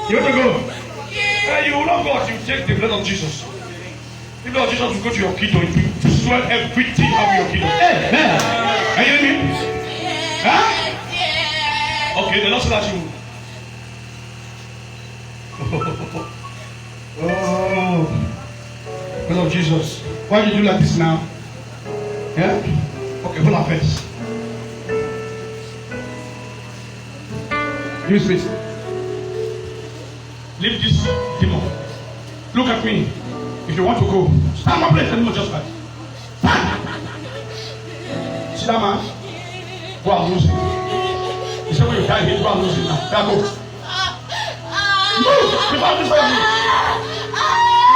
You want to go? You will not go until you take the blood of Jesus. The blood of Jesus will go to your kingdom to swell everything out of your kingdom. Amen. Are you hearing me? Huh? Okay, the Lord said that you. Oh, blood of Jesus. Why did you do like this now? Yeah? Okay, hold on first. Give me space. Leave this demon. Look at me. If you want to go, stand my place and not just like. See that man? Go and lose him. He said when you die here, go and lose him now. There go. Move! Before this one.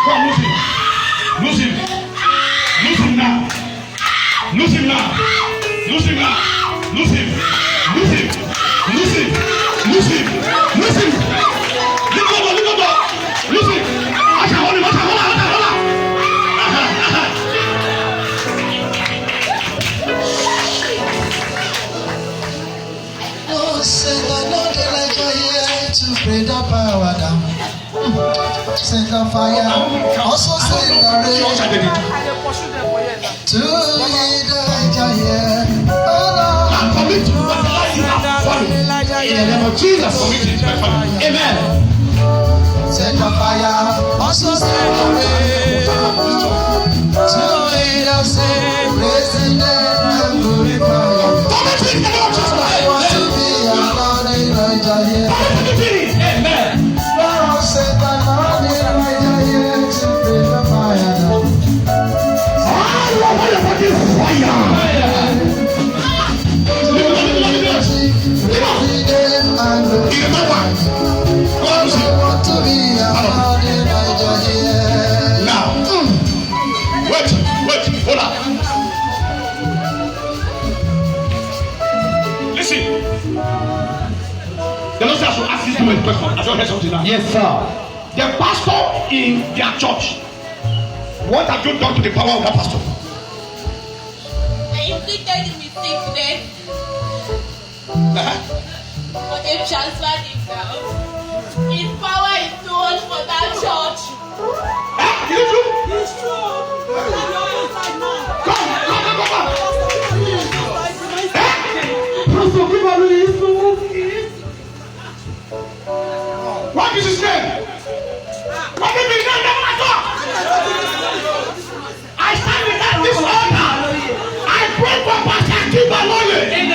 Go and lose him. Lose him. Lose him now. Lose him now. Lose him now. Lose him. Lose him. Lose him. Lose him. Lose him. Look over. Look over. Lose him. I shall hold him. I shall hold him. Send the Lord Elijah here to bring the power down. Send the fire, also send the rain. To Elijah here. I'm committed to Elijah in the name of Jesus. Committed to my family. Amen. Send the fire, also send the rain. To Elijah, raising them and glorify. I want to be Lord Elijah here. Amen. Lord said that Lord Elijah here to bring the fire down. I want to be Lord Elijah here. Now, wait, hold on. Listen. The Lord says I should ask you a question. I don't hear something now. Yes, sir. The pastor in their church, what have you done to the power of that pastor? I inflicted him with sickness. But they transferred him now. His power is too much for that church. You do? It's true. Come. What is his name? What is his name? I stand without this altar. I pray for Pastor GTBANK.